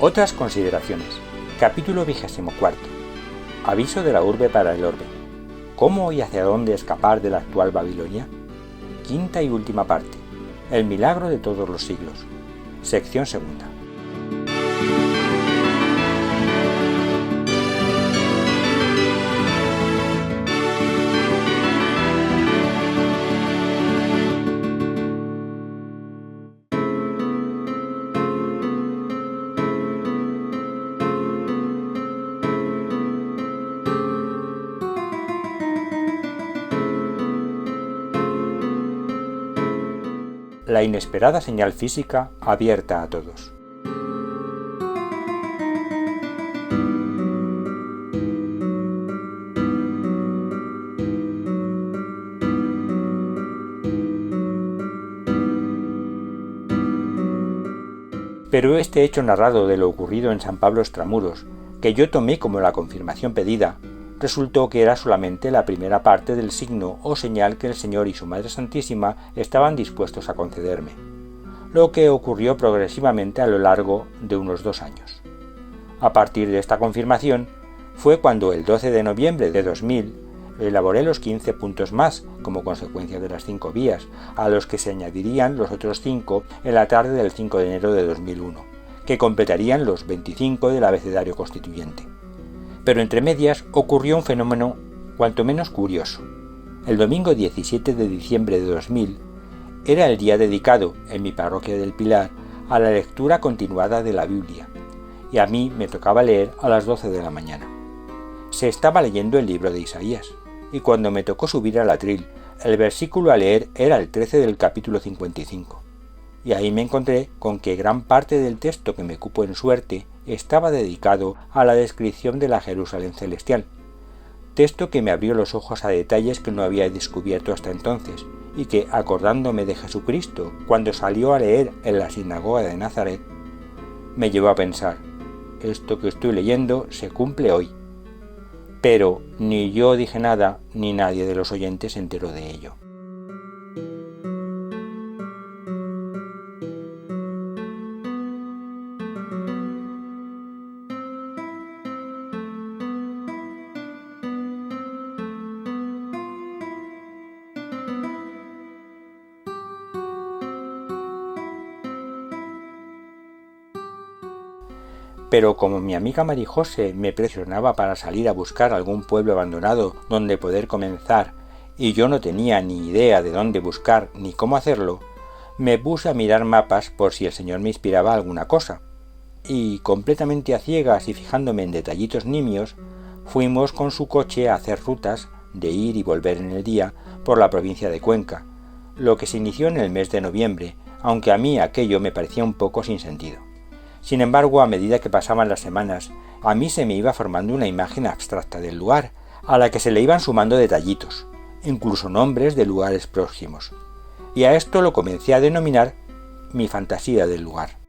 Otras consideraciones. Capítulo 24. Aviso de la urbe para el orbe. ¿Cómo y hacia dónde escapar de la actual Babilonia? Quinta y última parte. El milagro de todos los siglos. Sección segunda. La inesperada señal física abierta a todos. Pero este hecho narrado de lo ocurrido en San Pablo Extramuros, que yo tomé como la confirmación pedida, resultó que era solamente la primera parte del signo o señal que el Señor y su Madre Santísima estaban dispuestos a concederme, lo que ocurrió progresivamente a lo largo de unos 2 años. A partir de esta confirmación fue cuando el 12 de noviembre de 2000 elaboré los 15 puntos más como consecuencia de las 5 vías, a los que se añadirían los otros 5 en la tarde del 5 de enero de 2001, que completarían los 25 del abecedario constituyente. Pero entre medias ocurrió un fenómeno cuanto menos curioso. El domingo 17 de diciembre de 2000 era el día dedicado, en mi parroquia del Pilar, a la lectura continuada de la Biblia, y a mí me tocaba leer a las 12 de la mañana. Se estaba leyendo el libro de Isaías, y cuando me tocó subir al atril, el versículo a leer era el 13 del capítulo 55. Y ahí me encontré con que gran parte del texto que me cupo en suerte estaba dedicado a la descripción de la Jerusalén celestial, texto que me abrió los ojos a detalles que no había descubierto hasta entonces, y que, acordándome de Jesucristo cuando salió a leer en la sinagoga de Nazaret, me llevó a pensar, esto que estoy leyendo se cumple hoy. Pero ni yo dije nada, ni nadie de los oyentes se enteró de ello. Pero como mi amiga Marijose me presionaba para salir a buscar algún pueblo abandonado donde poder comenzar, y yo no tenía ni idea de dónde buscar ni cómo hacerlo, me puse a mirar mapas por si el Señor me inspiraba alguna cosa. Y, completamente a ciegas y fijándome en detallitos nimios, fuimos con su coche a hacer rutas de ir y volver en el día por la provincia de Cuenca, lo que se inició en el mes de noviembre, aunque a mí aquello me parecía un poco sin sentido. Sin embargo, a medida que pasaban las semanas, a mí se me iba formando una imagen abstracta del lugar, a la que se le iban sumando detallitos, incluso nombres de lugares próximos. Y a esto lo comencé a denominar mi fantasía del lugar.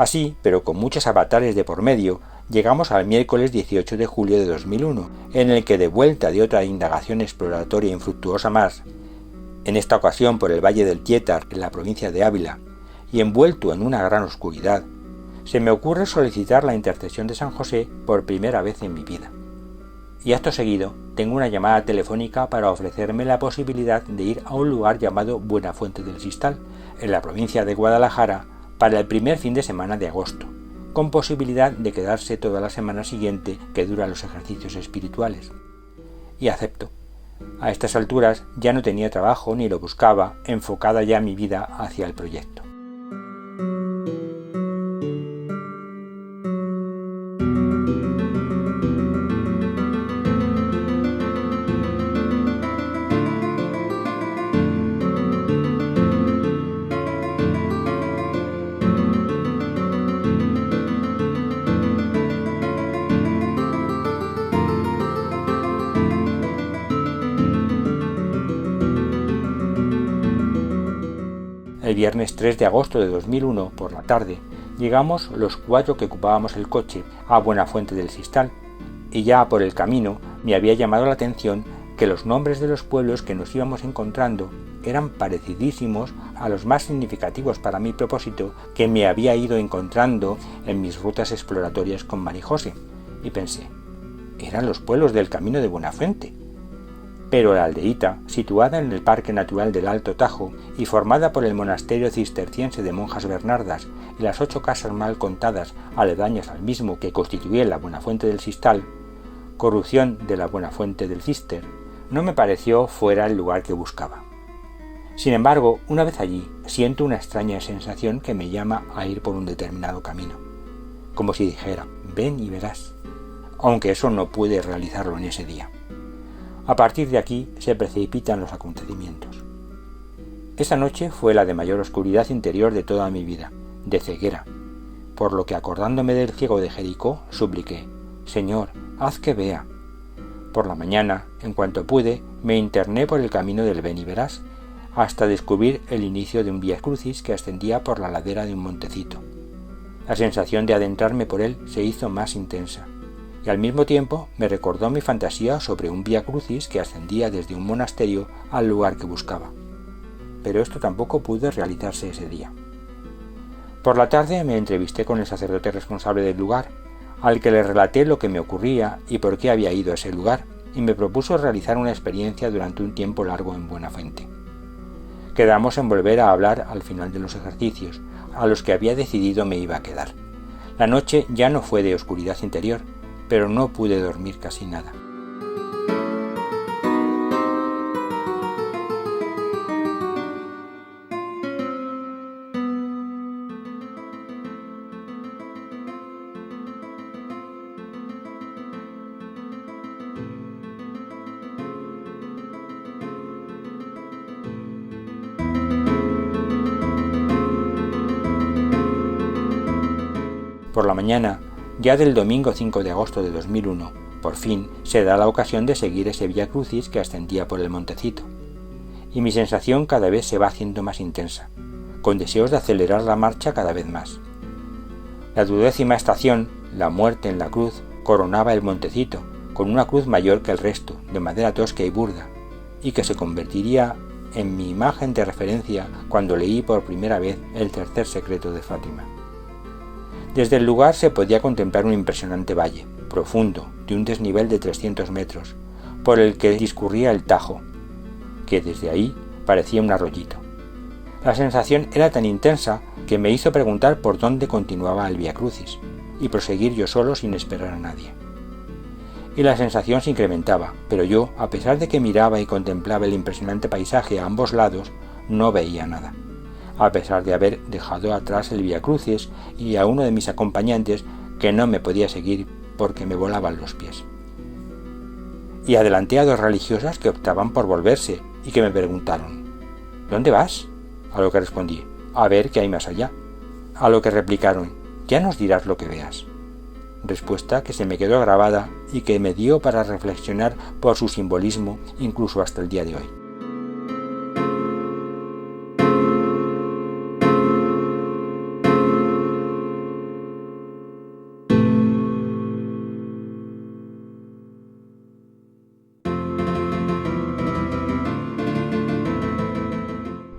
Así, pero con muchos avatares de por medio, llegamos al miércoles 18 de julio de 2001, en el que, de vuelta de otra indagación exploratoria infructuosa más, en esta ocasión por el Valle del Tietar, en la provincia de Ávila, y envuelto en una gran oscuridad, se me ocurre solicitar la intercesión de San José por primera vez en mi vida. Y acto seguido, tengo una llamada telefónica para ofrecerme la posibilidad de ir a un lugar llamado Buenafuente del Sistal, en la provincia de Guadalajara, para el primer fin de semana de agosto, con posibilidad de quedarse toda la semana siguiente que duran los ejercicios espirituales. Y acepto. A estas alturas ya no tenía trabajo ni lo buscaba, enfocada ya mi vida hacia el proyecto. El viernes 3 de agosto de 2001, por la tarde, llegamos los 4 que ocupábamos el coche a Buenafuente del Sistal, y ya por el camino me había llamado la atención que los nombres de los pueblos que nos íbamos encontrando eran parecidísimos a los más significativos para mi propósito que me había ido encontrando en mis rutas exploratorias con Marijose, y pensé, eran los pueblos del camino de Buenafuente. Pero la aldeíta, situada en el Parque Natural del Alto Tajo y formada por el monasterio cisterciense de monjas bernardas y las 8 casas mal contadas aledañas al mismo que constituían la Buenafuente del Sistal, corrupción de la Buenafuente del Cister, no me pareció fuera el lugar que buscaba. Sin embargo, una vez allí, siento una extraña sensación que me llama a ir por un determinado camino, como si dijera, ven y verás, aunque eso no pude realizarlo en ese día. A partir de aquí se precipitan los acontecimientos. Esa noche fue la de mayor oscuridad interior de toda mi vida, de ceguera, por lo que acordándome del ciego de Jericó, supliqué, Señor, haz que vea. Por la mañana, en cuanto pude, me interné por el camino del ven y verás, hasta descubrir el inicio de un vía crucis que ascendía por la ladera de un montecito. La sensación de adentrarme por él se hizo más intensa, y al mismo tiempo me recordó mi fantasía sobre un vía crucis que ascendía desde un monasterio al lugar que buscaba. Pero esto tampoco pudo realizarse ese día. Por la tarde me entrevisté con el sacerdote responsable del lugar, al que le relaté lo que me ocurría y por qué había ido a ese lugar, y me propuso realizar una experiencia durante un tiempo largo en Buenafuente. Quedamos en volver a hablar al final de los ejercicios, a los que había decidido me iba a quedar. La noche ya no fue de oscuridad interior, pero no pude dormir casi nada. Por la mañana, ya del domingo 5 de agosto de 2001, por fin se da la ocasión de seguir ese vía crucis que ascendía por el montecito. Y mi sensación cada vez se va haciendo más intensa, con deseos de acelerar la marcha cada vez más. La 12ª estación, la muerte en la cruz, coronaba el montecito, con una cruz mayor que el resto, de madera tosca y burda, y que se convertiría en mi imagen de referencia cuando leí por primera vez el tercer secreto de Fátima. Desde el lugar se podía contemplar un impresionante valle, profundo, de un desnivel de 300 metros, por el que discurría el Tajo, que desde ahí parecía un arroyito. La sensación era tan intensa que me hizo preguntar por dónde continuaba el Vía Crucis, y proseguir yo solo sin esperar a nadie. Y la sensación se incrementaba, pero yo, a pesar de que miraba y contemplaba el impresionante paisaje a ambos lados, no veía nada, a pesar de haber dejado atrás el Vía Crucis y a uno de mis acompañantes que no me podía seguir porque me volaban los pies. Y adelanté a 2 religiosas que optaban por volverse y que me preguntaron, ¿dónde vas? A lo que respondí, a ver qué hay más allá. A lo que replicaron, ya nos dirás lo que veas. Respuesta que se me quedó grabada y que me dio para reflexionar por su simbolismo incluso hasta el día de hoy.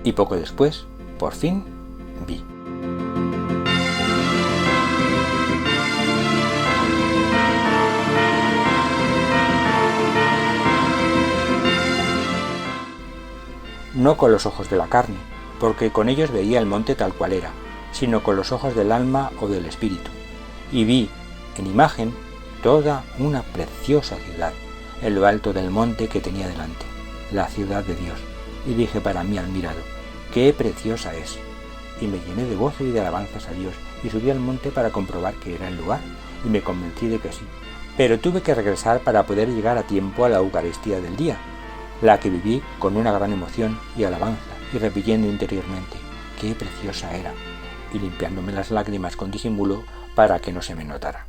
Y poco después, por fin, vi. No con los ojos de la carne, porque con ellos veía el monte tal cual era, sino con los ojos del alma o del espíritu, y vi, en imagen, toda una preciosa ciudad, en lo alto del monte que tenía delante, la ciudad de Dios, y dije para mí al mirarlo, ¡qué preciosa es! Y me llené de gozo y de alabanzas a Dios, y subí al monte para comprobar que era el lugar, y me convencí de que sí. Pero tuve que regresar para poder llegar a tiempo a la Eucaristía del día, la que viví con una gran emoción y alabanza, y repitiendo interiormente, ¡qué preciosa era!, y limpiándome las lágrimas con disimulo para que no se me notara.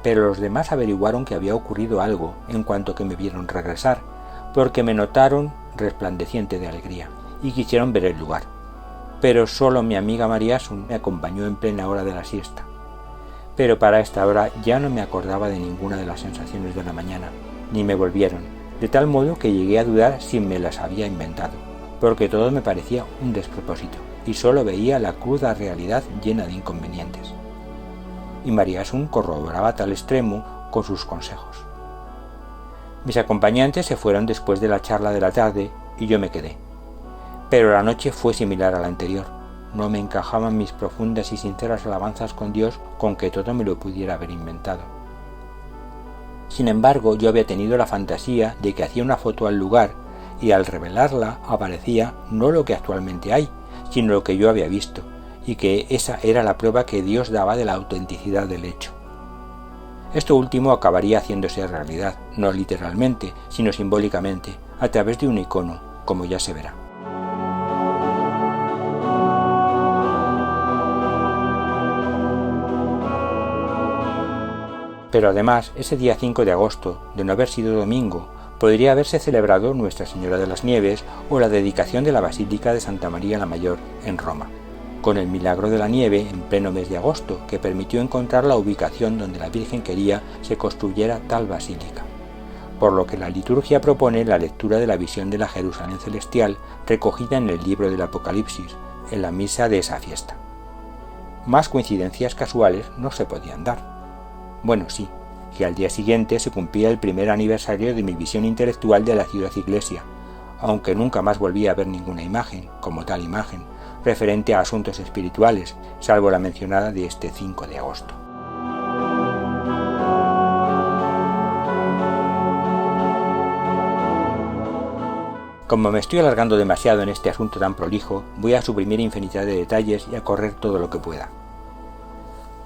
pero los demás averiguaron que había ocurrido algo en cuanto que me vieron regresar, porque me notaron resplandeciente de alegría y quisieron ver el lugar. Pero solo mi amiga María Asun me acompañó en plena hora de la siesta. Pero para esta hora ya no me acordaba de ninguna de las sensaciones de la mañana, ni me volvieron, de tal modo que llegué a dudar si me las había inventado, porque todo me parecía un despropósito, y solo veía la cruda realidad llena de inconvenientes. Y María Asun corroboraba tal extremo con sus consejos. Mis acompañantes se fueron después de la charla de la tarde y yo me quedé. Pero la noche fue similar a la anterior. No me encajaban mis profundas y sinceras alabanzas con Dios con que todo me lo pudiera haber inventado. Sin embargo, yo había tenido la fantasía de que hacía una foto al lugar y al revelarla aparecía no lo que actualmente hay, sino lo que yo había visto, y que esa era la prueba que Dios daba de la autenticidad del hecho. Esto último acabaría haciéndose realidad, no literalmente, sino simbólicamente, a través de un icono, como ya se verá. Pero además, ese día 5 de agosto, de no haber sido domingo, podría haberse celebrado Nuestra Señora de las Nieves o la dedicación de la Basílica de Santa María la Mayor en Roma, con el milagro de la nieve en pleno mes de agosto, que permitió encontrar la ubicación donde la Virgen quería se construyera tal basílica. Por lo que la liturgia propone la lectura de la visión de la Jerusalén celestial recogida en el libro del Apocalipsis, en la misa de esa fiesta. Más coincidencias casuales no se podían dar. Bueno, sí, que al día siguiente se cumplía el primer aniversario de mi visión intelectual de la ciudad iglesia, aunque nunca más volví a ver ninguna imagen, como tal imagen, referente a asuntos espirituales, salvo la mencionada de este 5 de agosto. Como me estoy alargando demasiado en este asunto tan prolijo, voy a suprimir infinidad de detalles y a correr todo lo que pueda.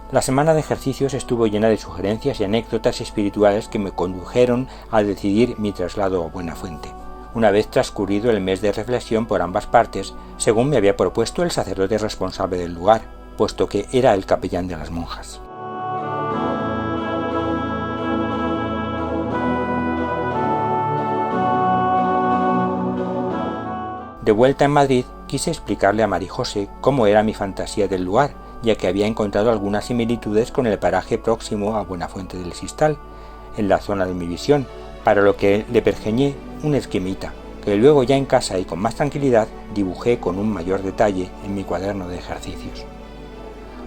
La semana de ejercicios estuvo llena de sugerencias y anécdotas espirituales que me condujeron a decidir mi traslado a Buenafuente, una vez transcurrido el mes de reflexión por ambas partes, según me había propuesto el sacerdote responsable del lugar, puesto que era el capellán de las monjas. De vuelta en Madrid, quise explicarle a Marijose cómo era mi fantasía del lugar, ya que había encontrado algunas similitudes con el paraje próximo a Buenafuente del Sistal, en la zona de mi visión, para lo que le pergeñé un esquemita, que luego ya en casa y con más tranquilidad dibujé con un mayor detalle en mi cuaderno de ejercicios.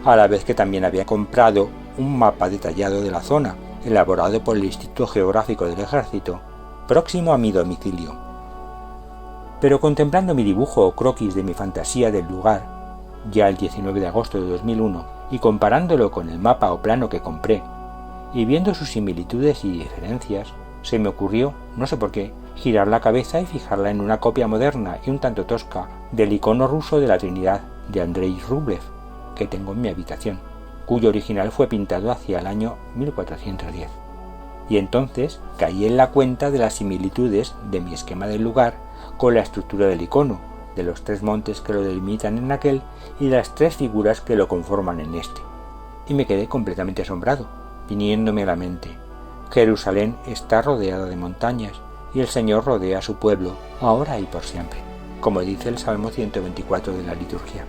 A la vez que también había comprado un mapa detallado de la zona, elaborado por el Instituto Geográfico del Ejército, próximo a mi domicilio. Pero contemplando mi dibujo o croquis de mi fantasía del lugar, ya el 19 de agosto de 2001, y comparándolo con el mapa o plano que compré, y viendo sus similitudes y diferencias, se me ocurrió, no sé por qué, girar la cabeza y fijarla en una copia moderna y un tanto tosca del icono ruso de la Trinidad de Andrei Rublev, que tengo en mi habitación, cuyo original fue pintado hacia el año 1410. Y entonces caí en la cuenta de las similitudes de mi esquema del lugar con la estructura del icono, de los 3 montes que lo delimitan en aquel y las 3 figuras que lo conforman en este. Y me quedé completamente asombrado, viniéndome a la mente: Jerusalén está rodeada de montañas y el Señor rodea a su pueblo, ahora y por siempre, como dice el Salmo 124 de la liturgia.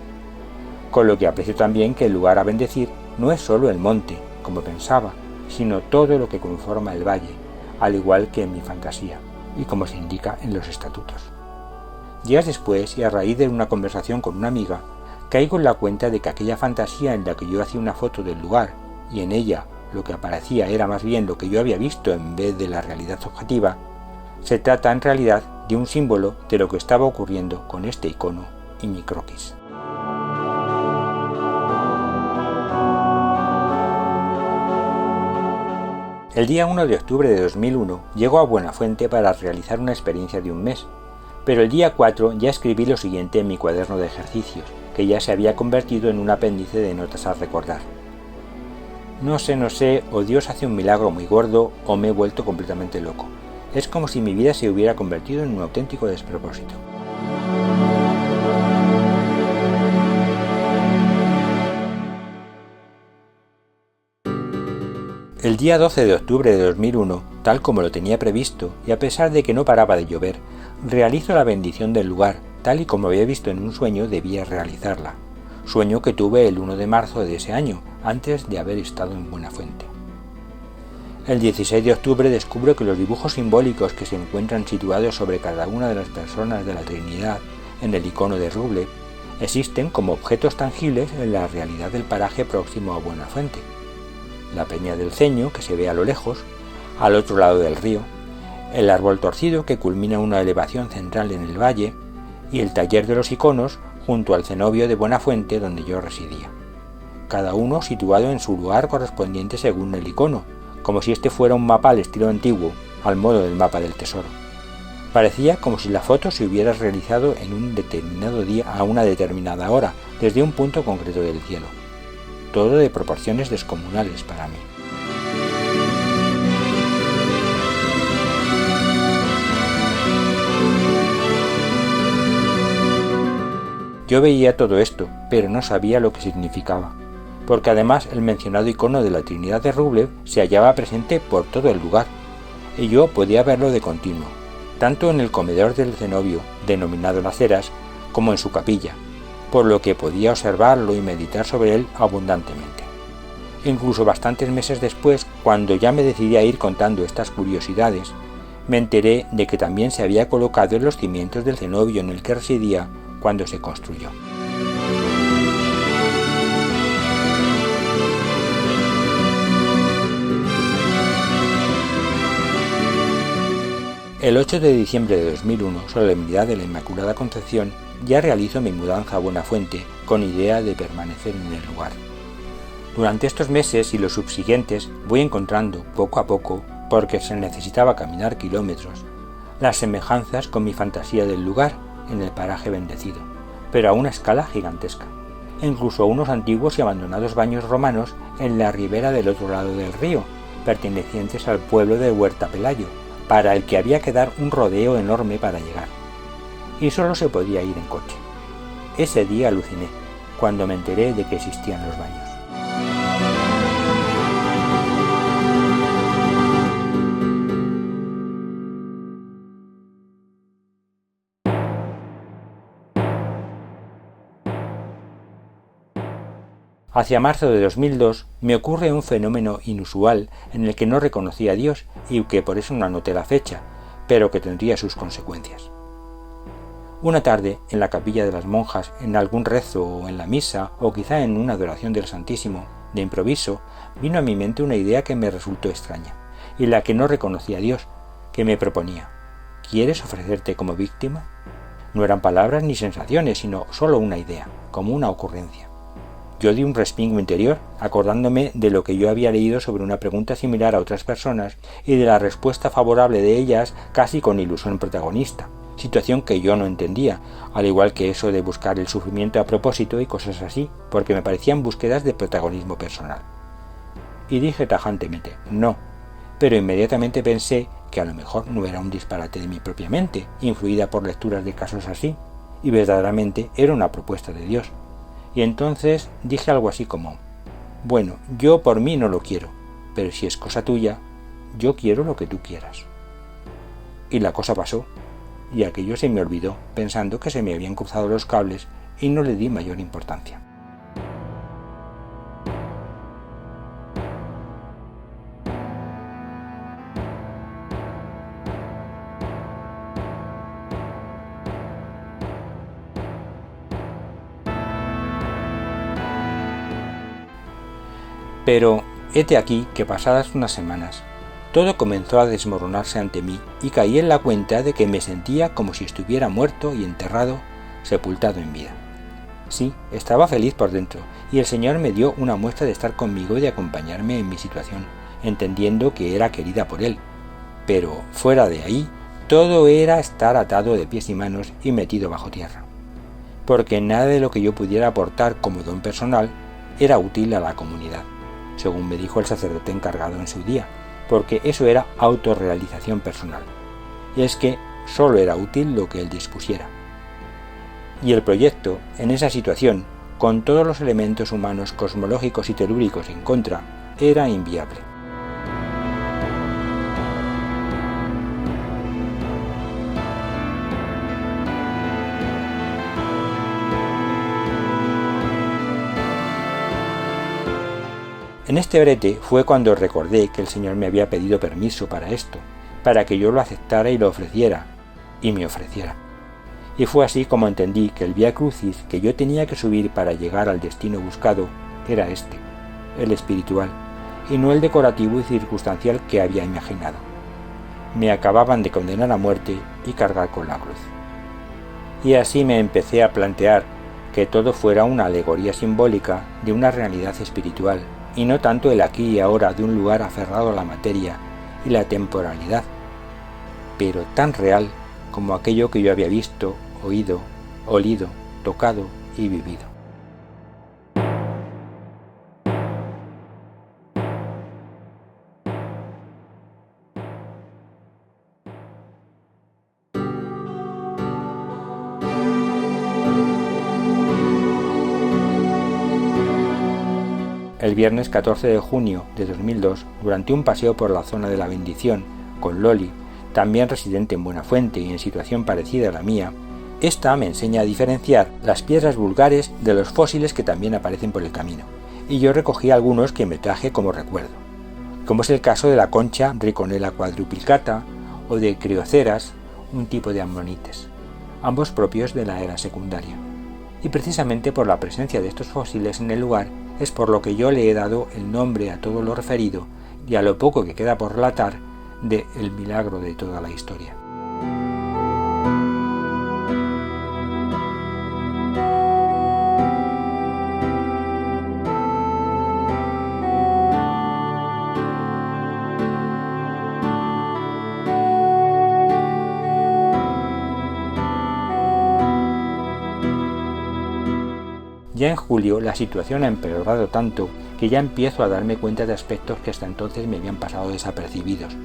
Con lo que aprecio también que el lugar a bendecir no es solo el monte, como pensaba, sino todo lo que conforma el valle, al igual que en mi fantasía, y como se indica en los estatutos. Días después, y a raíz de una conversación con una amiga, caigo en la cuenta de que aquella fantasía en la que yo hacía una foto del lugar, y en ella lo que aparecía era más bien lo que yo había visto en vez de la realidad objetiva, se trata en realidad de un símbolo de lo que estaba ocurriendo con este icono y mi croquis. El día 1 de octubre de 2001 llego a Buenafuente para realizar una experiencia de un mes, pero el día 4 ya escribí lo siguiente en mi cuaderno de ejercicios, que ya se había convertido en un apéndice de notas a recordar. No sé, o Dios hace un milagro muy gordo o me he vuelto completamente loco. Es como si mi vida se hubiera convertido en un auténtico despropósito. El día 12 de octubre de 2001, tal como lo tenía previsto, y a pesar de que no paraba de llover, realizo la bendición del lugar, tal y como había visto en un sueño debía realizarla. Sueño que tuve el 1 de marzo de ese año, antes de haber estado en Buenafuente. El 16 de octubre descubro que los dibujos simbólicos que se encuentran situados sobre cada una de las personas de la Trinidad en el icono de Rublev existen como objetos tangibles en la realidad del paraje próximo a Buenafuente. La Peña del Ceño, que se ve a lo lejos, al otro lado del río, el árbol torcido que culmina una elevación central en el valle y el taller de los iconos junto al cenobio de Buenafuente donde yo residía, cada uno situado en su lugar correspondiente según el icono, como si este fuera un mapa al estilo antiguo, al modo del mapa del tesoro. Parecía como si la foto se hubiera realizado en un determinado día a una determinada hora, desde un punto concreto del cielo. Todo de proporciones descomunales para mí. Yo veía todo esto, pero no sabía lo que significaba, porque además el mencionado icono de la Trinidad de Rublev se hallaba presente por todo el lugar, y yo podía verlo de continuo, tanto en el comedor del cenobio, denominado Las Heras, como en su capilla, por lo que podía observarlo y meditar sobre él abundantemente. Incluso bastantes meses después, cuando ya me decidí a ir contando estas curiosidades, me enteré de que también se había colocado en los cimientos del cenobio en el que residía cuando se construyó. El 8 de diciembre de 2001, solemnidad de la Inmaculada Concepción, ya realizo mi mudanza a Buenafuente con idea de permanecer en el lugar. Durante estos meses y los subsiguientes voy encontrando, poco a poco, porque se necesitaba caminar kilómetros, las semejanzas con mi fantasía del lugar en el paraje bendecido, pero a una escala gigantesca, e incluso unos antiguos y abandonados baños romanos en la ribera del otro lado del río, pertenecientes al pueblo de Huerta Pelayo, para el que había que dar un rodeo enorme para llegar, y solo se podía ir en coche. Ese día aluciné, cuando me enteré de que existían los baños. Hacia marzo de 2002 me ocurre un fenómeno inusual en el que no reconocí a Dios y que por eso no anoté la fecha, pero que tendría sus consecuencias. Una tarde, en la capilla de las monjas, en algún rezo o en la misa, o quizá en una adoración del Santísimo, de improviso, vino a mi mente una idea que me resultó extraña, y la que no reconocí a Dios, que me proponía: ¿quieres ofrecerte como víctima? No eran palabras ni sensaciones, sino solo una idea, como una ocurrencia. Yo di un respingo interior, acordándome de lo que yo había leído sobre una pregunta similar a otras personas y de la respuesta favorable de ellas casi con ilusión protagonista, situación que yo no entendía, al igual que eso de buscar el sufrimiento a propósito y cosas así, porque me parecían búsquedas de protagonismo personal. Y dije tajantemente, no, pero inmediatamente pensé que a lo mejor no era un disparate de mi propia mente, influida por lecturas de casos así, y verdaderamente era una propuesta de Dios. Y entonces dije algo así como: bueno, yo por mí no lo quiero, pero si es cosa tuya, yo quiero lo que tú quieras. Y la cosa pasó, y aquello se me olvidó, pensando que se me habían cruzado los cables, y no le di mayor importancia. Pero hete aquí que pasadas unas semanas, todo comenzó a desmoronarse ante mí y caí en la cuenta de que me sentía como si estuviera muerto y enterrado, sepultado en vida. Sí, estaba feliz por dentro, y el Señor me dio una muestra de estar conmigo y de acompañarme en mi situación, entendiendo que era querida por Él. Pero, fuera de ahí, todo era estar atado de pies y manos y metido bajo tierra. Porque nada de lo que yo pudiera aportar como don personal era útil a la comunidad, según me dijo el sacerdote encargado en su día, porque eso era autorrealización personal. Y es que solo era útil lo que él dispusiera. Y el proyecto, en esa situación, con todos los elementos humanos, cosmológicos y telúricos en contra, era inviable. En este brete fue cuando recordé que el Señor me había pedido permiso para esto, para que yo lo aceptara y lo ofreciera, y me ofreciera. Y fue así como entendí que el Vía Crucis que yo tenía que subir para llegar al destino buscado era este, el espiritual, y no el decorativo y circunstancial que había imaginado. Me acababan de condenar a muerte y cargar con la cruz. Y así me empecé a plantear que todo fuera una alegoría simbólica de una realidad espiritual, y no tanto el aquí y ahora de un lugar aferrado a la materia y la temporalidad, pero tan real como aquello que yo había visto, oído, olido, tocado y vivido. El viernes 14 de junio de 2002, durante un paseo por la zona de la Bendición con Loli, también residente en Buenafuente y en situación parecida a la mía, esta me enseña a diferenciar las piedras vulgares de los fósiles que también aparecen por el camino, y yo recogí algunos que me traje como recuerdo, como es el caso de la concha Riconella quadruplicata o de crioceras, un tipo de ammonites, ambos propios de la era secundaria. Y precisamente por la presencia de estos fósiles en el lugar es por lo que yo le he dado el nombre a todo lo referido y a lo poco que queda por relatar de el milagro de toda la historia. Ya en julio la situación ha empeorado tanto que ya empiezo a darme cuenta de aspectos que hasta entonces me habían pasado desapercibidos,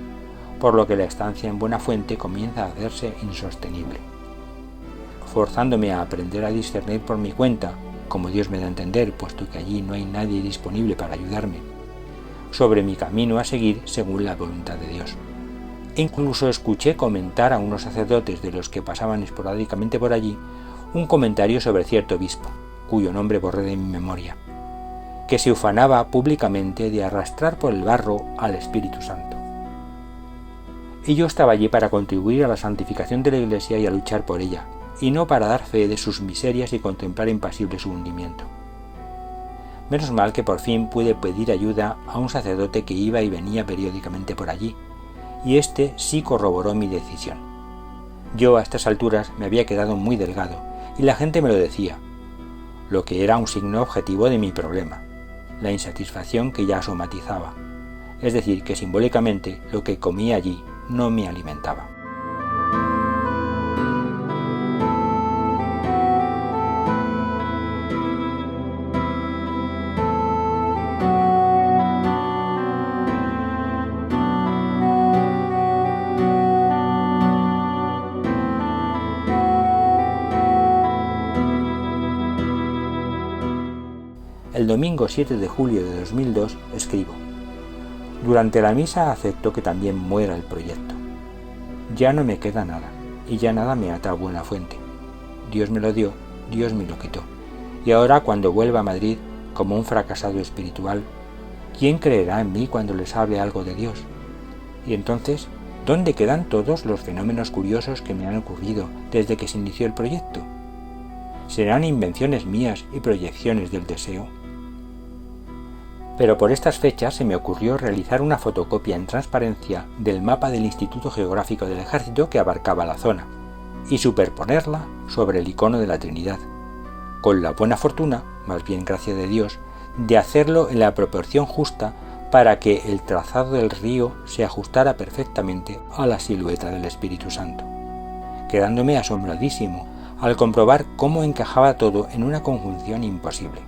por lo que la estancia en Buenafuente comienza a hacerse insostenible. Forzándome a aprender a discernir por mi cuenta, como Dios me da a entender, puesto que allí no hay nadie disponible para ayudarme, sobre mi camino a seguir según la voluntad de Dios. E incluso escuché comentar a unos sacerdotes de los que pasaban esporádicamente por allí un comentario sobre cierto obispo, cuyo nombre borré de mi memoria, que se ufanaba públicamente de arrastrar por el barro al Espíritu Santo. Y yo estaba allí para contribuir a la santificación de la Iglesia y a luchar por ella, y no para dar fe de sus miserias y contemplar impasible su hundimiento. Menos mal que por fin pude pedir ayuda a un sacerdote que iba y venía periódicamente por allí, y éste sí corroboró mi decisión. Yo a estas alturas me había quedado muy delgado, y la gente me lo decía, lo que era un signo objetivo de mi problema, la insatisfacción que ya somatizaba, es decir, que simbólicamente lo que comía allí no me alimentaba. El domingo 7 de julio de 2002 escribo: durante la misa acepto que también muera el proyecto. Ya no me queda nada, y ya nada me ata a Buenafuente. Dios me lo dio, Dios me lo quitó. Y ahora cuando vuelva a Madrid, como un fracasado espiritual, ¿quién creerá en mí cuando les hable algo de Dios? Y entonces, ¿dónde quedan todos los fenómenos curiosos que me han ocurrido desde que se inició el proyecto? ¿Serán invenciones mías y proyecciones del deseo? Pero por estas fechas se me ocurrió realizar una fotocopia en transparencia del mapa del Instituto Geográfico del Ejército que abarcaba la zona, y superponerla sobre el icono de la Trinidad, con la buena fortuna, más bien gracia de Dios, de hacerlo en la proporción justa para que el trazado del río se ajustara perfectamente a la silueta del Espíritu Santo, quedándome asombradísimo al comprobar cómo encajaba todo en una conjunción imposible,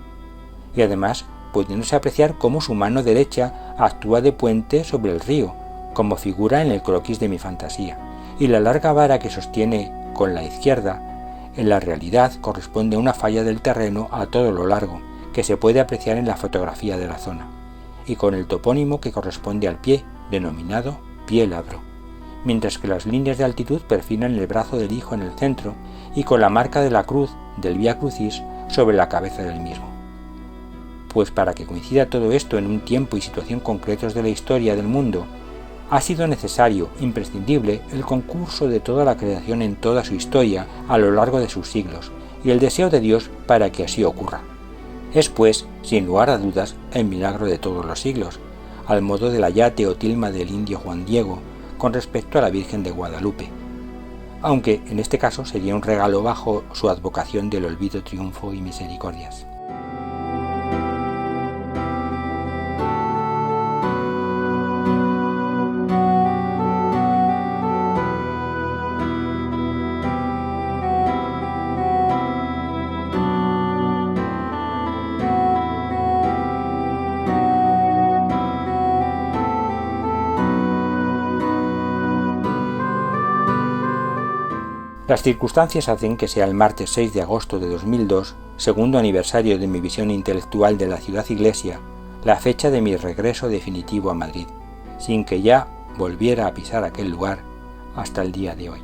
y además pudiéndose apreciar cómo su mano derecha actúa de puente sobre el río, como figura en el croquis de mi fantasía, y la larga vara que sostiene con la izquierda, en la realidad corresponde a una falla del terreno a todo lo largo, que se puede apreciar en la fotografía de la zona, y con el topónimo que corresponde al pie, denominado pie labro, mientras que las líneas de altitud perfilan el brazo del Hijo en el centro y con la marca de la cruz del Vía Crucis sobre la cabeza del mismo. pues para que coincida todo esto en un tiempo y situación concretos de la historia del mundo, ha sido necesario, imprescindible, el concurso de toda la creación en toda su historia a lo largo de sus siglos, y el deseo de Dios para que así ocurra. Es pues, sin lugar a dudas, el milagro de todos los siglos, al modo del ayate o tilma del indio Juan Diego con respecto a la Virgen de Guadalupe, aunque en este caso sería un regalo bajo su advocación del olvido, triunfo y misericordias. Las circunstancias hacen que sea el martes 6 de agosto de 2002, segundo aniversario de mi visión intelectual de la ciudad iglesia, la fecha de mi regreso definitivo a Madrid, sin que ya volviera a pisar aquel lugar hasta el día de hoy.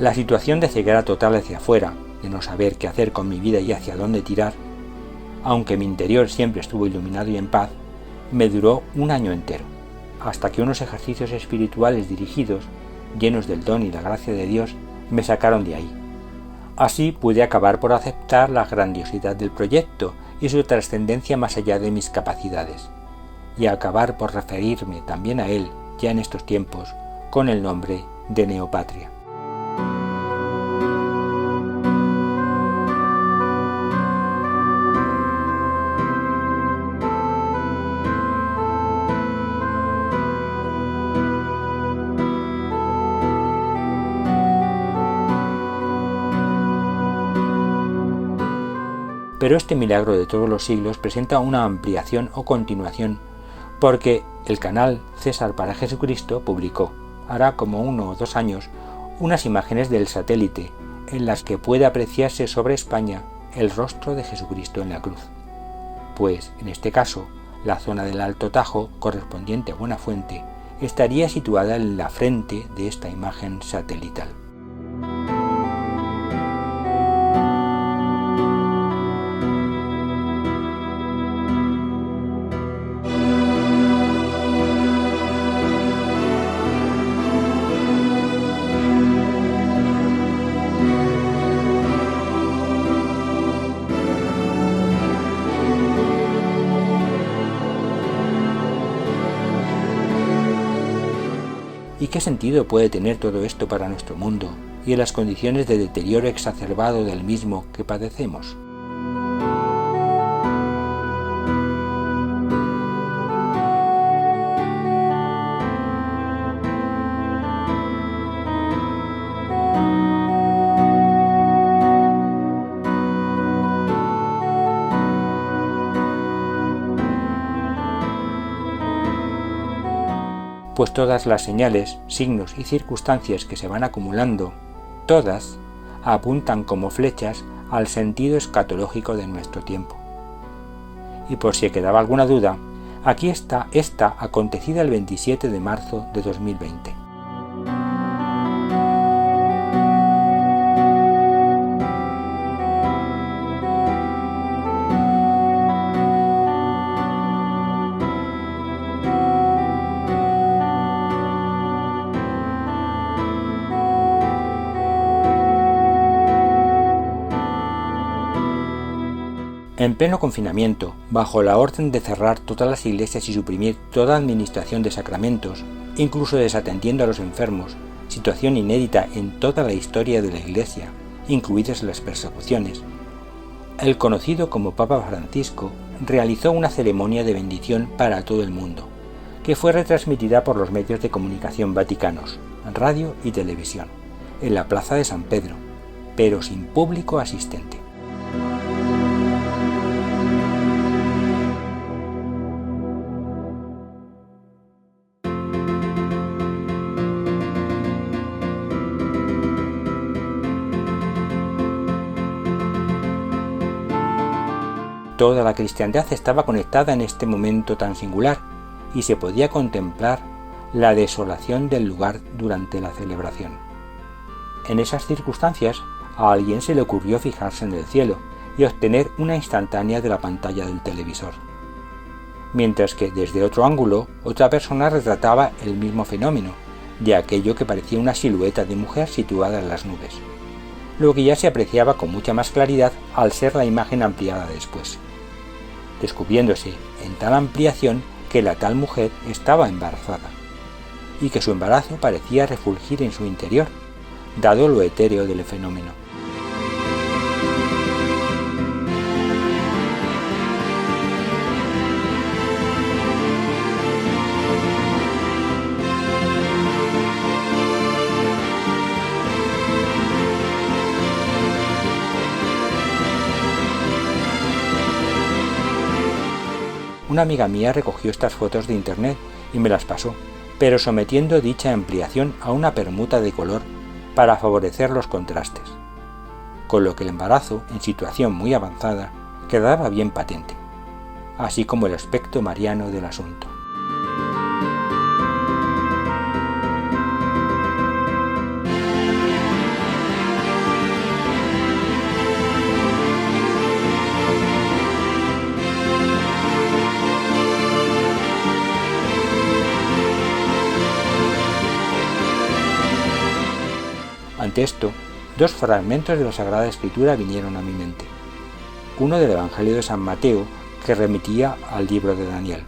La situación de ceguera total hacia afuera, de no saber qué hacer con mi vida y hacia dónde tirar, aunque mi interior siempre estuvo iluminado y en paz, me duró un año entero, hasta que unos ejercicios espirituales dirigidos, llenos del don y la gracia de Dios, me sacaron de ahí. Así pude acabar por aceptar la grandiosidad del proyecto y su trascendencia más allá de mis capacidades, y acabar por referirme también a él, ya en estos tiempos, con el nombre de Neopatria. Pero este milagro de todos los siglos presenta una ampliación o continuación, porque el canal César para Jesucristo publicó, hará como 1 o 2 años, unas imágenes del satélite, en las que puede apreciarse sobre España el rostro de Jesucristo en la cruz. Pues, en este caso, la zona del Alto Tajo, correspondiente a Buenafuente, estaría situada en la frente de esta imagen satelital. ¿Y qué sentido puede tener todo esto para nuestro mundo y en las condiciones de deterioro exacerbado del mismo que padecemos? Pues todas las señales, signos y circunstancias que se van acumulando, todas apuntan como flechas al sentido escatológico de nuestro tiempo. Y por si quedaba alguna duda, aquí está esta acontecida el 27 de marzo de 2020. En pleno confinamiento, bajo la orden de cerrar todas las iglesias y suprimir toda administración de sacramentos, incluso desatendiendo a los enfermos, situación inédita en toda la historia de la Iglesia, incluidas las persecuciones, el conocido como Papa Francisco realizó una ceremonia de bendición para todo el mundo, que fue retransmitida por los medios de comunicación vaticanos, radio y televisión, en la Plaza de San Pedro, pero sin público asistente. Toda la cristiandad estaba conectada en este momento tan singular y se podía contemplar la desolación del lugar durante la celebración. En esas circunstancias, a alguien se le ocurrió fijarse en el cielo y obtener una instantánea de la pantalla del televisor, mientras que desde otro ángulo otra persona retrataba el mismo fenómeno, de aquello que parecía una silueta de mujer situada en las nubes, lo que ya se apreciaba con mucha más claridad al ser la imagen ampliada después, descubriéndose en tal ampliación que la tal mujer estaba embarazada, y que su embarazo parecía refulgir en su interior, dado lo etéreo del fenómeno. Una amiga mía recogió estas fotos de internet y me las pasó, pero sometiendo dicha ampliación a una permuta de color para favorecer los contrastes, con lo que el embarazo, en situación muy avanzada, quedaba bien patente, así como el aspecto mariano del asunto. Ante esto, dos fragmentos de la Sagrada Escritura vinieron a mi mente. Uno del Evangelio de San Mateo, que remitía al libro de Daniel.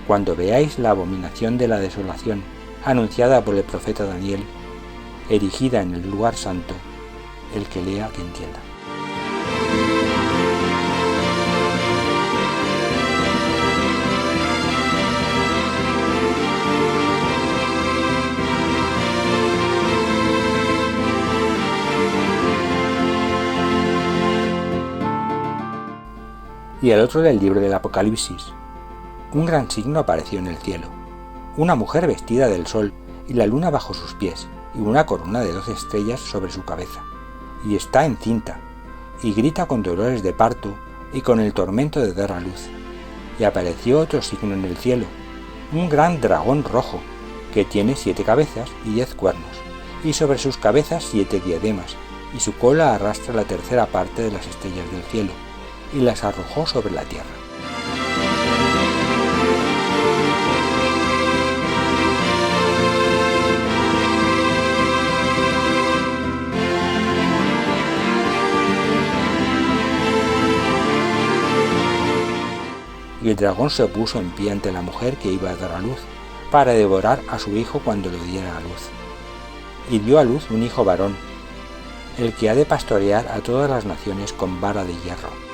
Cuando veáis la abominación de la desolación anunciada por el profeta Daniel, erigida en el lugar santo, el que lea que entienda. Y el otro del libro del Apocalipsis. Un gran signo apareció en el cielo, una mujer vestida del sol y la luna bajo sus pies, y una corona de 12 estrellas sobre su cabeza, y está encinta, y grita con dolores de parto y con el tormento de dar a luz. Y apareció otro signo en el cielo, un gran dragón rojo, que tiene 7 cabezas y 10 cuernos, y sobre sus cabezas 7 diademas, y su cola arrastra la tercera parte de las estrellas del cielo, y las arrojó sobre la tierra. Y el dragón se puso en pie ante la mujer que iba a dar a luz, para devorar a su hijo cuando lo diera a luz. Y dio a luz un hijo varón, el que ha de pastorear a todas las naciones con vara de hierro.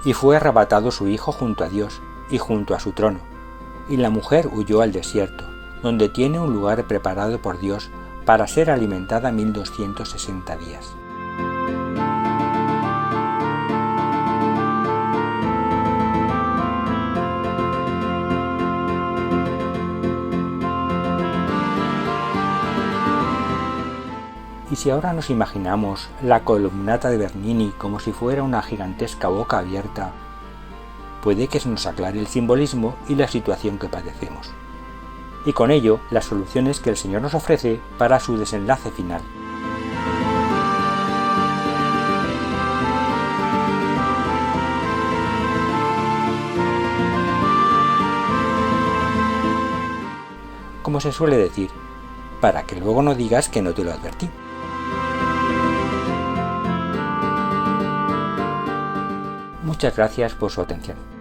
Y fue arrebatado su hijo junto a Dios y junto a su trono, y la mujer huyó al desierto, donde tiene un lugar preparado por Dios para ser alimentada 1260 días. Y si ahora nos imaginamos la columnata de Bernini como si fuera una gigantesca boca abierta, puede que se nos aclare el simbolismo y la situación que padecemos, y con ello las soluciones que el Señor nos ofrece para su desenlace final. Como se suele decir, para que luego no digas que no te lo advertí. Muchas gracias por su atención.